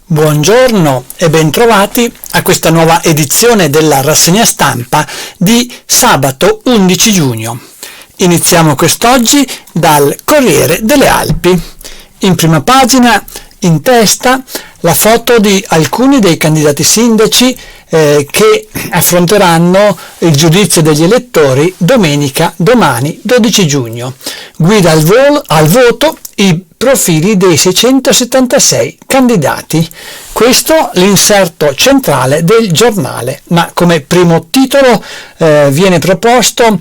Buongiorno e bentrovati a questa nuova edizione della rassegna stampa di sabato 11 giugno. Iniziamo quest'oggi dal Corriere delle Alpi. In prima pagina, in testa, la foto di alcuni dei candidati sindaci che affronteranno il giudizio degli elettori domani 12 giugno. Guida al voto i profili dei 676 candidati. Questo l'inserto centrale del giornale, ma come primo titolo viene proposto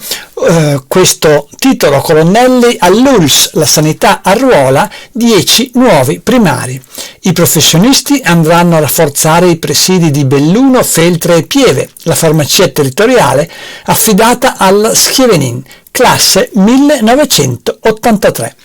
questo titolo: colonnelli all'ULSS, la sanità arruola 10 nuovi primari. I professionisti andranno a rafforzare i presidi di Belluno, Feltre e Pieve, la farmacia territoriale affidata alla Schevenin, classe 1983.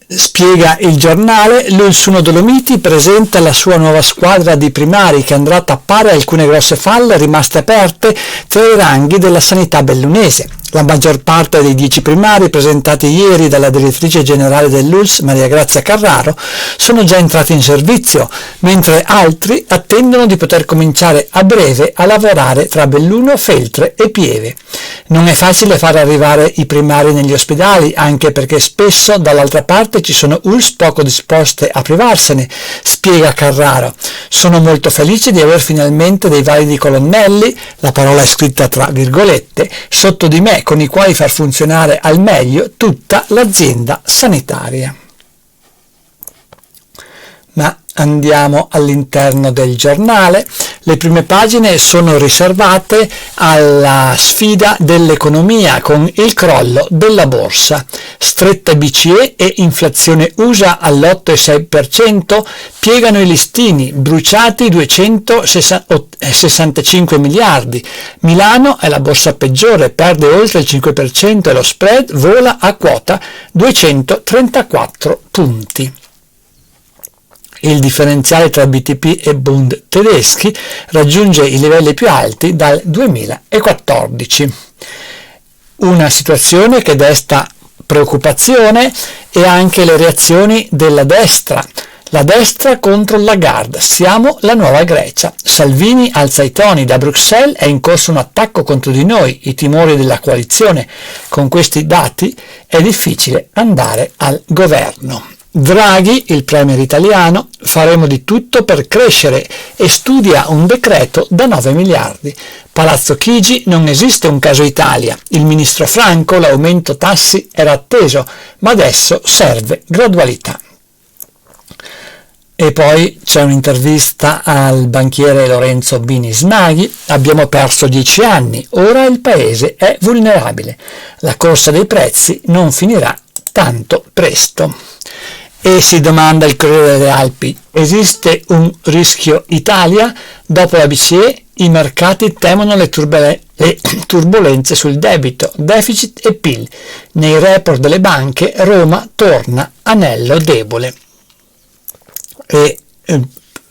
Spiega il giornale, l'ULSS 1 Dolomiti presenta la sua nuova squadra di primari che andrà a tappare alcune grosse falle rimaste aperte tra i ranghi della sanità bellunese. La maggior parte dei 10 primari presentati ieri dalla direttrice generale dell'ULSS, Maria Grazia Carraro, sono già entrati in servizio, mentre altri attendono di poter cominciare a breve a lavorare tra Belluno, Feltre e Pieve. Non è facile far arrivare i primari negli ospedali, anche perché spesso dall'altra parte ci sono ULSS poco disposte a privarsene, spiega Carraro. Sono molto felice di aver finalmente dei validi colonnelli, la parola è scritta tra virgolette, sotto di me, con i quali far funzionare al meglio tutta l'azienda sanitaria. Ma andiamo all'interno del giornale. Le prime pagine sono riservate alla sfida dell'economia con il crollo della borsa. Stretta BCE e inflazione USA all'8,6% piegano i listini, bruciati 265 miliardi. Milano è la borsa peggiore, perde oltre il 5% e lo spread vola a quota 234 punti. Il differenziale tra BTP e Bund tedeschi raggiunge i livelli più alti dal 2014. Una situazione che desta preoccupazione e anche le reazioni della destra. La destra contro Lagarde, siamo la nuova Grecia. Salvini alza i toni, da Bruxelles è in corso un attacco contro di noi, i timori della coalizione. Con questi dati è difficile andare al governo. Draghi, il premier italiano, faremo di tutto per crescere e studia un decreto da 9 miliardi. Palazzo Chigi, non esiste un caso Italia. Il ministro Franco, l'aumento tassi era atteso, ma adesso serve gradualità. E poi c'è un'intervista al banchiere Lorenzo Bini Smaghi. Abbiamo perso 10 anni, ora il paese è vulnerabile. La corsa dei prezzi non finirà tanto presto. E si domanda il Corriere delle Alpi: esiste un rischio Italia? Dopo la BCE i mercati temono le turbolenze sul debito, deficit e PIL. Nei report delle banche Roma torna anello debole. E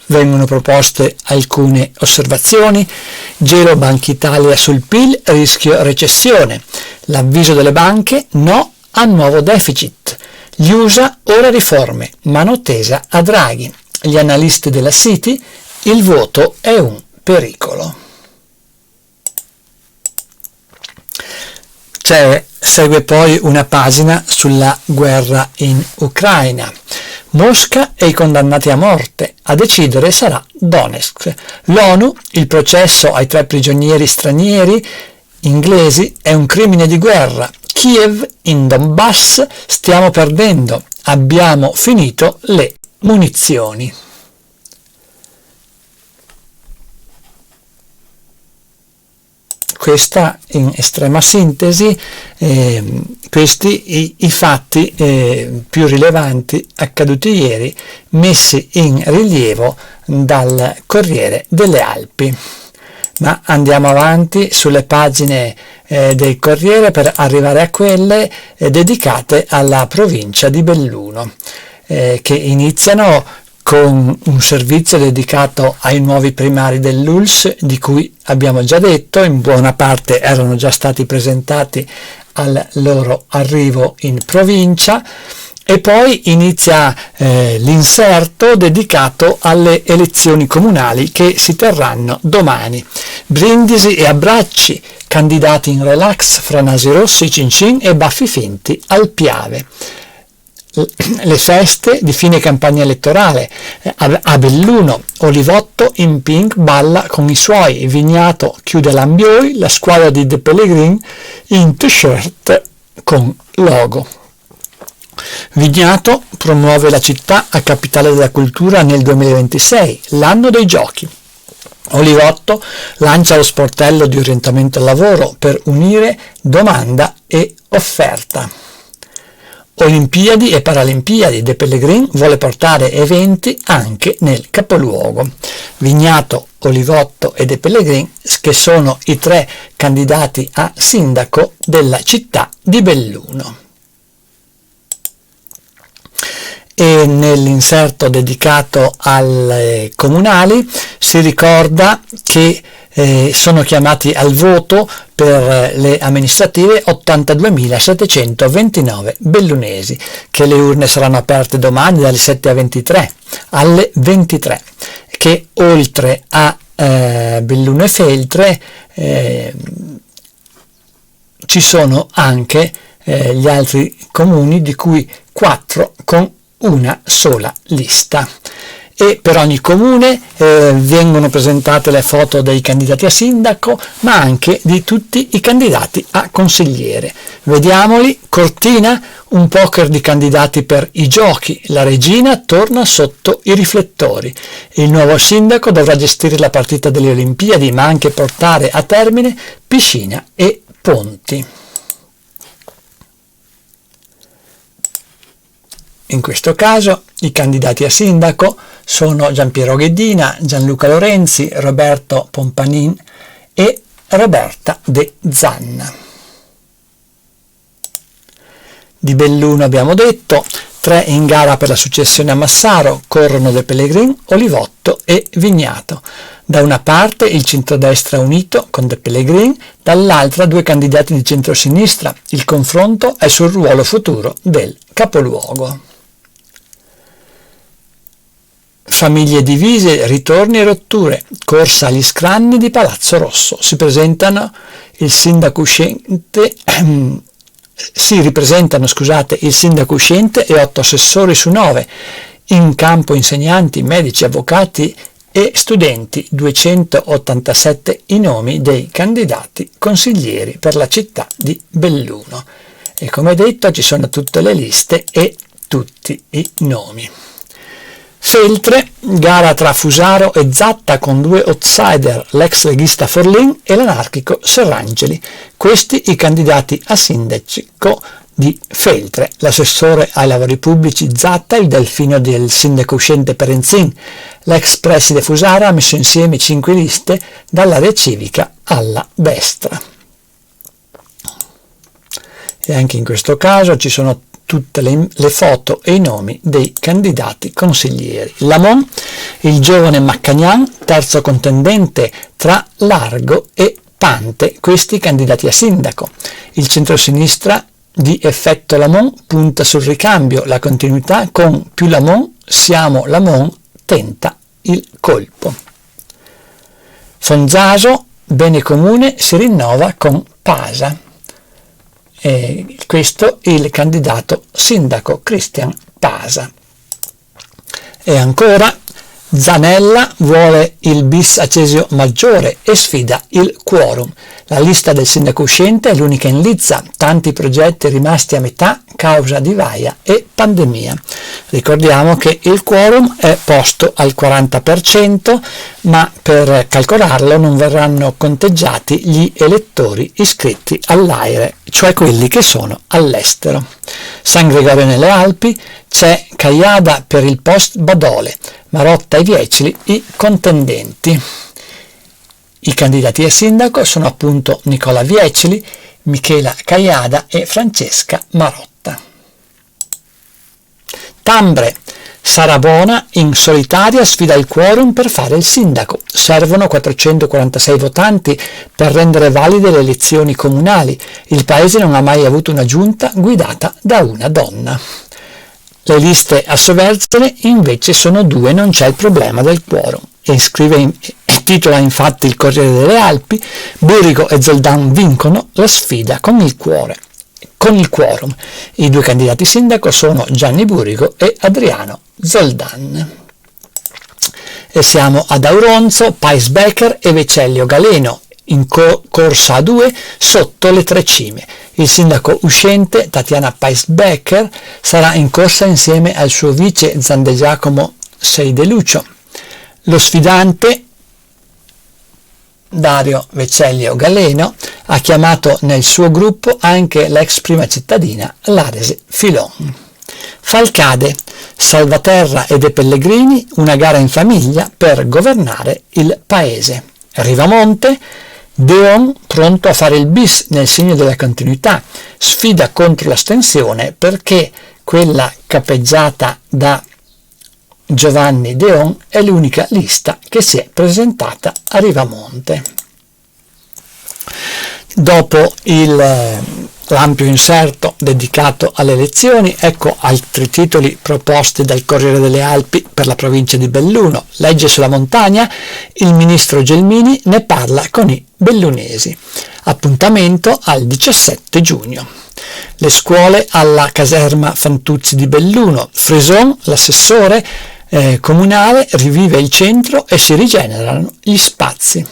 vengono proposte alcune osservazioni. Gelo Banca Italia sul PIL, rischio recessione. L'avviso delle banche: no a nuovo deficit. Gli USA ora riforme, mano tesa a Draghi. Gli analisti della Citi: il voto è un pericolo. Segue poi una pagina sulla guerra in Ucraina. Mosca e i condannati a morte, a decidere sarà Donetsk. L'ONU: il processo ai 3 prigionieri stranieri inglesi è un crimine di guerra. Kiev, in Donbass stiamo perdendo, abbiamo finito le munizioni. Questa in estrema sintesi, questi i fatti più rilevanti accaduti ieri, messi in rilievo dal Corriere delle Alpi. Ma andiamo avanti sulle pagine del Corriere per arrivare a quelle dedicate alla provincia di Belluno, che iniziano con un servizio dedicato ai nuovi primari dell'ULSS, di cui abbiamo già detto, in buona parte erano già stati presentati al loro arrivo in provincia. E poi inizia l'inserto dedicato alle elezioni comunali che si terranno domani. Brindisi e abbracci, candidati in relax fra nasi rossi, cincin e baffi finti al Piave. Le feste di fine campagna elettorale. A Belluno, Olivotto in pink balla con i suoi, Vignato chiude l'Ambioi, la squadra di De Pellegrin in t-shirt con logo. Vignato promuove la città a capitale della cultura nel 2026, l'anno dei giochi. Olivotto lancia lo sportello di orientamento al lavoro per unire domanda e offerta. Olimpiadi e Paralimpiadi, De Pellegrin vuole portare eventi anche nel capoluogo. Vignato, Olivotto e De Pellegrin, che sono i 3 candidati a sindaco della città di Belluno. E nell'inserto dedicato alle comunali si ricorda che sono chiamati al voto per le amministrative 82.729 bellunesi, che le urne saranno aperte domani dalle 7 alle 23, che oltre a Belluno e Feltre ci sono anche gli altri comuni, di cui 4 con una sola lista. E per ogni comune vengono presentate le foto dei candidati a sindaco, ma anche di tutti i candidati a consigliere. Vediamoli. Cortina, un poker di candidati per i giochi. La regina torna sotto i riflettori. Il nuovo sindaco dovrà gestire la partita delle Olimpiadi, ma anche portare a termine piscina e ponti. In questo caso i candidati a sindaco sono Giampiero Ghedina, Gianluca Lorenzi, Roberto Pompanin e Roberta De Zanna. Di Belluno abbiamo detto, 3 in gara per la successione a Massaro, corrono De Pellegrin, Olivotto e Vignato. Da una parte il centrodestra unito con De Pellegrin, dall'altra 2 candidati di centrosinistra. Il confronto è sul ruolo futuro del capoluogo. Famiglie divise, ritorni e rotture, corsa agli scranni di Palazzo Rosso. Si ripresentano il sindaco uscente e 8 assessori su 9. In campo insegnanti, medici, avvocati e studenti. 287 i nomi dei candidati consiglieri per la città di Belluno. E come detto ci sono tutte le liste e tutti i nomi. Feltre, gara tra Fusaro e Zatta con 2 outsider, l'ex leghista Forlin e l'anarchico Serrangeli. Questi i candidati a sindaco di Feltre. L'assessore ai lavori pubblici Zatta, il delfino del sindaco uscente Perenzin. L'ex preside Fusaro ha messo insieme 5 liste dall'area civica alla destra. E anche in questo caso ci sono tutte le foto e i nomi dei candidati consiglieri. Lamon, il giovane Maccagnan, terzo contendente tra Largo e Pante, questi candidati a sindaco. Il centrosinistra di effetto Lamon punta sul ricambio, la continuità con più Lamon, siamo Lamon, tenta il colpo. Fonzaso, bene comune, si rinnova con Pasa. Questo è il candidato sindaco Cristian Pasa. E ancora Zanella vuole il bis a Cesio Maggiore e sfida il quorum. La lista del sindaco uscente è l'unica in lizza, tanti progetti rimasti a metà causa di vaia e pandemia. Ricordiamo che il quorum è posto al 40%, ma per calcolarlo non verranno conteggiati gli elettori iscritti all'AIRE, cioè quelli che sono all'estero. San Gregorio nelle Alpi, c'è Caiada per il post Badole, Marotta e Viecili i contendenti. I candidati a sindaco sono appunto Nicola Viecili, Michela Caiada e Francesca Marotta. Tambre, Sara Bona in solitaria sfida il quorum per fare il sindaco. Servono 446 votanti per rendere valide le elezioni comunali. Il paese non ha mai avuto una giunta guidata da una donna. Le liste a Soverzene invece sono 2, non c'è il problema del quorum. E titola infatti il Corriere delle Alpi: Burigo e Zoldan vincono la sfida con il quorum. I 2 candidati sindaco sono Gianni Burigo e Adriano Zoldan. E siamo ad Auronzo, Paisbecker e Vecellio Galeno in corsa a 2 sotto le 3 cime. Il sindaco uscente, Tatiana Paisbecker, sarà in corsa insieme al suo vice Zandegiacomo Seidelucio. Lo sfidante, Dario Vecellio Galeno, ha chiamato nel suo gruppo anche l'ex prima cittadina Larese Filon. Falcade, Salvaterra e De Pellegrini, una gara in famiglia per governare il paese. Rivamonte, Deon pronto a fare il bis nel segno della continuità, sfida contro l'astensione perché quella capeggiata da Giovanni Deon è l'unica lista che si è presentata a Rivamonte. Dopo l'ampio inserto dedicato alle elezioni, ecco altri titoli proposti dal Corriere delle Alpi per la provincia di Belluno. Legge sulla montagna, il ministro Gelmini ne parla con i bellunesi. Appuntamento al 17 giugno. Le scuole alla caserma Fantuzzi di Belluno. Frison, l'assessore comunale, rivive il centro e si rigenerano gli spazi.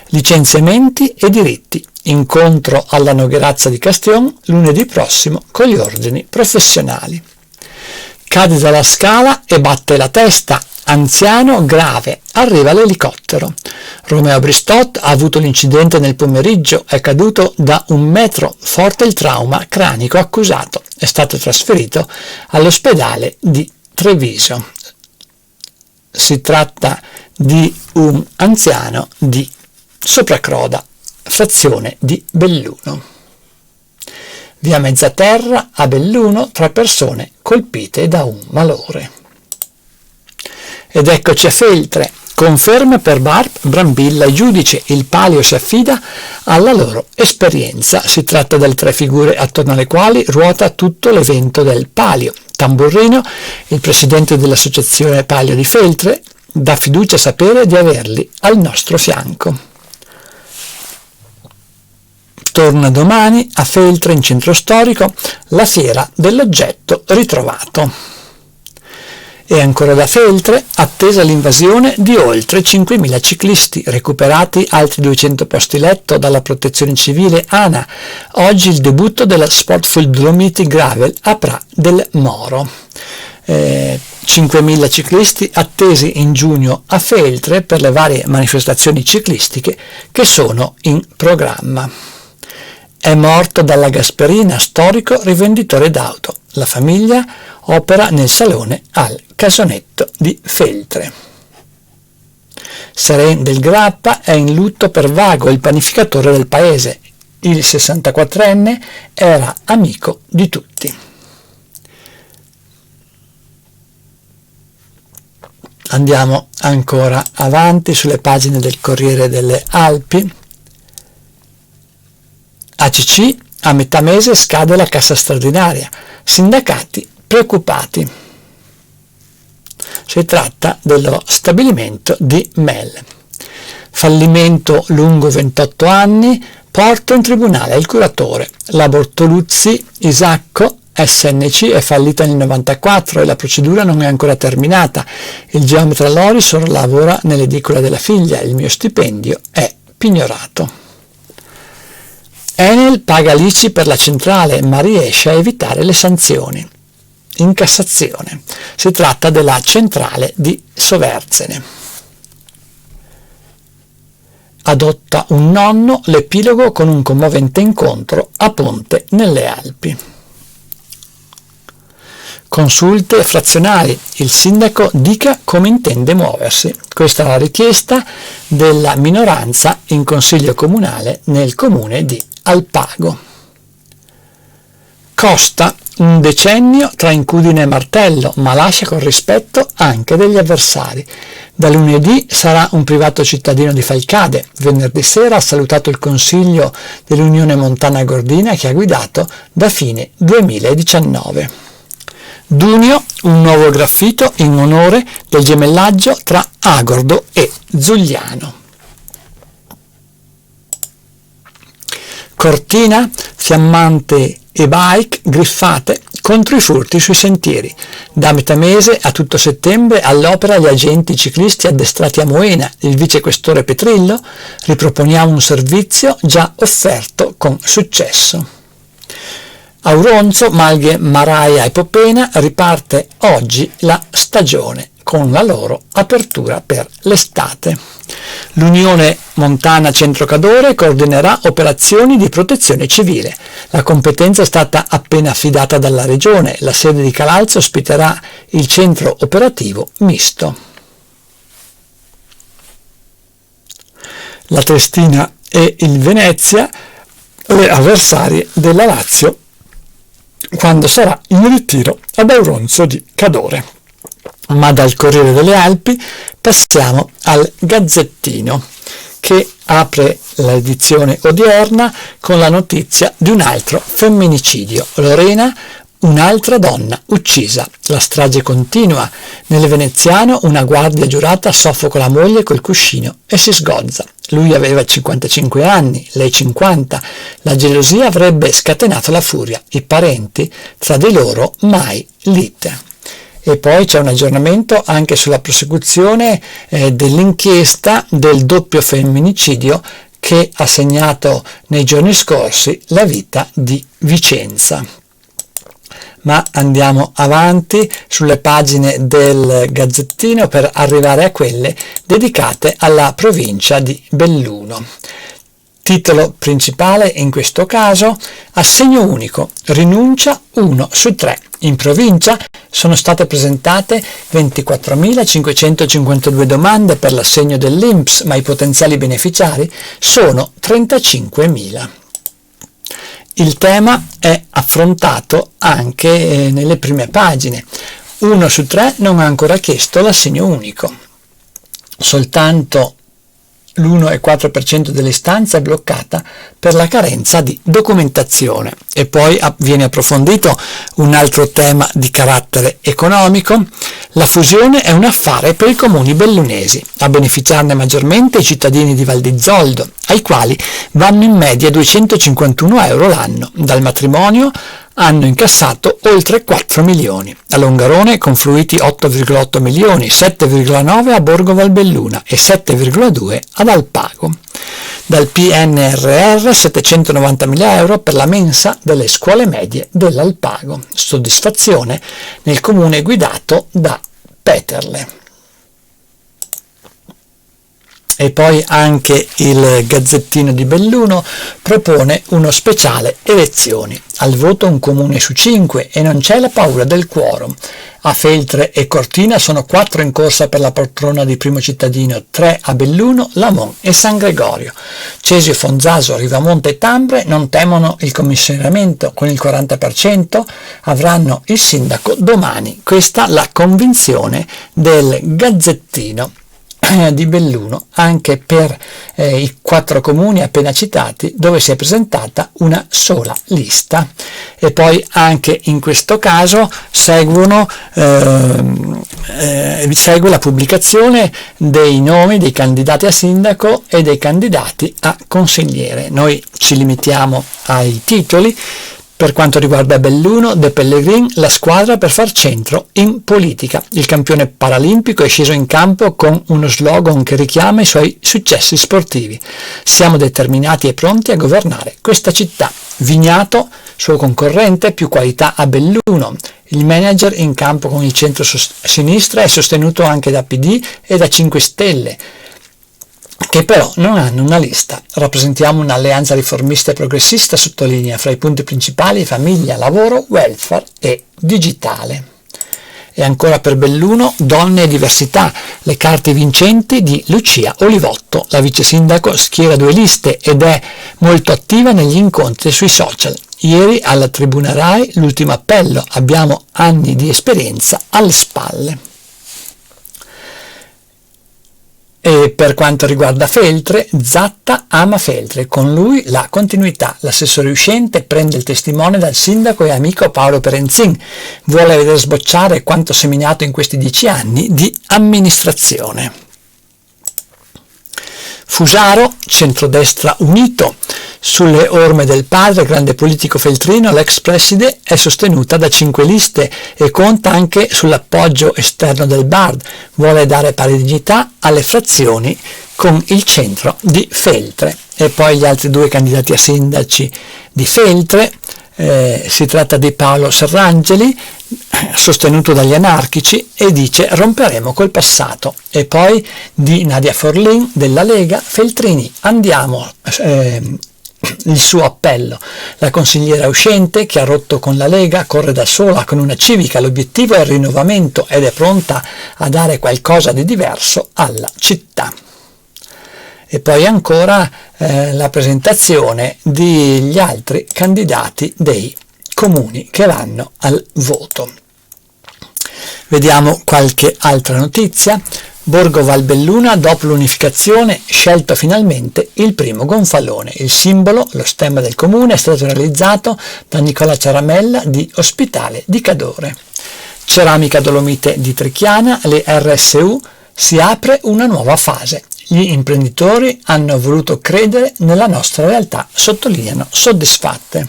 Licenziamenti e diritti. Incontro alla Nogherazza di Castion lunedì prossimo con gli ordini professionali. Cade dalla scala e batte la testa. Anziano grave. Arriva l'elicottero. Romeo Bristot ha avuto l'incidente nel pomeriggio. È caduto da 1 metro. Forte il trauma cranico accusato. È stato trasferito all'ospedale di Treviso. Si tratta di un anziano di Sopracroda, frazione di Belluno. Via Mezzaterra a Belluno, 3 persone colpite da un malore. Ed eccoci a Feltre. Conferme per Brambilla e Giudice. Il Palio si affida alla loro esperienza. Si tratta delle 3 figure attorno alle quali ruota tutto l'evento del Palio. Tamburrino, il presidente dell'associazione Palio di Feltre, dà fiducia a sapere di averli al nostro fianco. Torna domani a Feltre, in centro storico, la fiera dell'oggetto ritrovato. E ancora da Feltre, attesa l'invasione di oltre 5.000 ciclisti, recuperati altri 200 posti letto dalla protezione civile ANA. Oggi il debutto della Sportful Dolomiti Gravel a Pra del Moro. 5.000 ciclisti attesi in giugno a Feltre per le varie manifestazioni ciclistiche che sono in programma. È morto dalla Gasperina, storico rivenditore d'auto. La famiglia opera nel salone al Casonetto di Feltre. Seren del Grappa è in lutto per Vago, il panificatore del paese. Il 64enne era amico di tutti. Andiamo ancora avanti sulle pagine del Corriere delle Alpi. ACC, a metà mese scade la cassa straordinaria. Sindacati preoccupati. Si tratta dello stabilimento di Mel. Fallimento lungo 28 anni, porto in tribunale il curatore. La Bortoluzzi Isacco SNC è fallita nel 94 e la procedura non è ancora terminata. Il geometra Lorison lavora nell'edicola della figlia. Il mio stipendio è pignorato. Enel paga l'ICI per la centrale ma riesce a evitare le sanzioni. In Cassazione. Si tratta della centrale di Soverzene. Adotta un nonno, l'epilogo con un commovente incontro a Ponte nelle Alpi. Consulte frazionali. Il sindaco dica come intende muoversi. Questa è la richiesta della minoranza in consiglio comunale nel comune di Alpago. Costa un decennio tra Incudine e Martello, ma lascia con rispetto anche degli avversari. Da lunedì sarà un privato cittadino di Falcade. Venerdì sera ha salutato il consiglio dell'Unione Montana Gordina che ha guidato da fine 2019. Dunio, un nuovo graffito in onore del gemellaggio tra Agordo e Zugliano. Cortina, fiammante e bike griffate contro i furti sui sentieri. Da metà mese a tutto settembre all'opera gli agenti ciclisti addestrati a Moena, il vicequestore Petrillo, riproponiamo un servizio già offerto con successo. A Auronzo, Malghe, Maraia e Popena riparte oggi la stagione con la loro apertura per l'estate. L'Unione Montana Centro Cadore coordinerà operazioni di protezione civile. La competenza è stata appena affidata dalla Regione. La sede di Calalzo ospiterà il centro operativo misto. La Triestina e il Venezia, le avversarie della Lazio, quando sarà in ritiro ad Auronzo di Cadore. Ma dal Corriere delle Alpi passiamo al Gazzettino, che apre l'edizione odierna con la notizia di un altro femminicidio. Lorena, un'altra donna uccisa. La strage continua. Nel veneziano una guardia giurata soffoca la moglie col cuscino e si sgozza. Lui aveva 55 anni, lei 50. La gelosia avrebbe scatenato la furia. I parenti, tra di loro mai lite. E poi c'è un aggiornamento anche sulla prosecuzione dell'inchiesta del doppio femminicidio che ha segnato nei giorni scorsi la vita di Vicenza. Ma andiamo avanti sulle pagine del Gazzettino per arrivare a quelle dedicate alla provincia di Belluno. Titolo principale in questo caso: assegno unico, rinuncia 1 su 3. In provincia sono state presentate 24.552 domande per l'assegno dell'INPS, ma i potenziali beneficiari sono 35.000. Il tema è affrontato anche nelle prime pagine. 1 su 3 non ha ancora chiesto l'assegno unico. Soltanto l'1,4% delle istanze è bloccata per la carenza di documentazione. E poi viene approfondito un altro tema di carattere economico. La fusione è un affare per i comuni bellunesi. A beneficiarne maggiormente i cittadini di Val di Zoldo, ai quali vanno in media 251 euro l'anno. Dal matrimonio hanno incassato oltre 4 milioni. A Longarone confluiti 8,8 milioni, 7,9 a Borgo Valbelluna e 7,2 ad Alpago. Dal PNRR 790.000 euro per la mensa delle scuole medie dell'Alpago. Soddisfazione nel comune guidato da Peterle. E poi anche il Gazzettino di Belluno propone uno speciale elezioni. Al voto un comune su 5 e non c'è la paura del quorum. A Feltre e Cortina sono 4 in corsa per la poltrona di primo cittadino, 3 a Belluno, Lamon e San Gregorio. Cesio, Fonzaso, Rivamonte e Tambre non temono il commissariamento, con il 40% avranno il sindaco domani. Questa la convinzione del Gazzettino di Belluno anche per i 4 comuni appena citati, dove si è presentata una sola lista. E poi anche in questo caso segue la pubblicazione dei nomi dei candidati a sindaco e dei candidati a consigliere. Noi ci limitiamo ai titoli. Per quanto riguarda Belluno, De Pellegrin, la squadra per far centro in politica. Il campione paralimpico è sceso in campo con uno slogan che richiama i suoi successi sportivi. Siamo determinati e pronti a governare questa città. Vignato, suo concorrente, più qualità a Belluno. Il manager in campo con il centro-sinistra è sostenuto anche da PD e da 5 Stelle, che però non hanno una lista. Rappresentiamo un'alleanza riformista e progressista, sottolinea, fra i punti principali famiglia, lavoro, welfare e digitale. E ancora per Belluno, donne e diversità, le carte vincenti di Lucia Olivotto. La vice sindaco schiera 2 liste ed è molto attiva negli incontri sui social. Ieri alla Tribuna Rai l'ultimo appello, abbiamo anni di esperienza alle spalle. E per quanto riguarda Feltre, Zatta ama Feltre, con lui la continuità. L'assessore uscente prende il testimone dal sindaco e amico Paolo Perenzin, vuole vedere sbocciare quanto seminato in questi 10 anni di amministrazione. Fusaro, centrodestra unito. Sulle orme del padre, grande politico feltrino, l'ex preside è sostenuta da 5 liste e conta anche sull'appoggio esterno del BARD. Vuole dare pari dignità alle frazioni con il centro di Feltre. E poi gli altri 2 candidati a sindaci di Feltre. Si tratta di Paolo Serrangeli, sostenuto dagli anarchici, e dice romperemo col passato, e poi di Nadia Forlin della Lega, Feltrini andiamo, il suo appello. La consigliera uscente, che ha rotto con la Lega, corre da sola con una civica, l'obiettivo è il rinnovamento ed è pronta a dare qualcosa di diverso alla città. E poi ancora la presentazione degli altri candidati dei comuni che vanno al voto. Vediamo qualche altra notizia. Borgo Valbelluna, dopo l'unificazione, scelto finalmente il primo gonfalone. Il simbolo, lo stemma del comune, è stato realizzato da Nicola Ciaramella di Ospitale di Cadore. Ceramica Dolomite di Trichiana, le RSU, si apre una nuova fase. Gli imprenditori hanno voluto credere nella nostra realtà, sottolineano soddisfatte.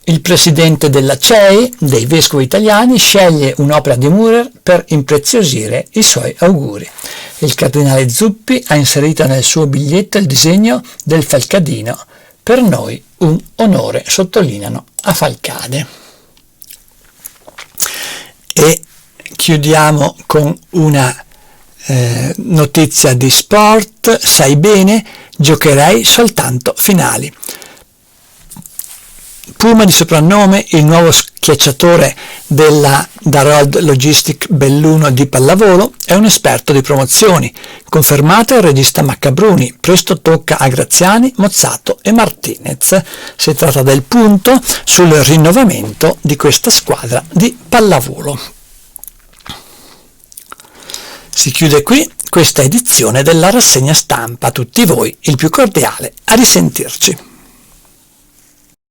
Il presidente della CEI, dei vescovi italiani, sceglie un'opera di Müller per impreziosire i suoi auguri. Il cardinale Zuppi ha inserito nel suo biglietto il disegno del Falcadino. Per noi un onore, sottolineano a Falcade. E chiudiamo con una notizia di sport. Sai bene, giocherei soltanto finali. Puma di soprannome, il nuovo schiacciatore della Darod Logistic Belluno di pallavolo, è un esperto di promozioni. Confermato il regista Maccabruni, presto tocca a Graziani, Mozzato e Martinez. Si tratta del punto sul rinnovamento di questa squadra di pallavolo. Si chiude qui questa edizione della rassegna stampa. A tutti voi il più cordiale a risentirci.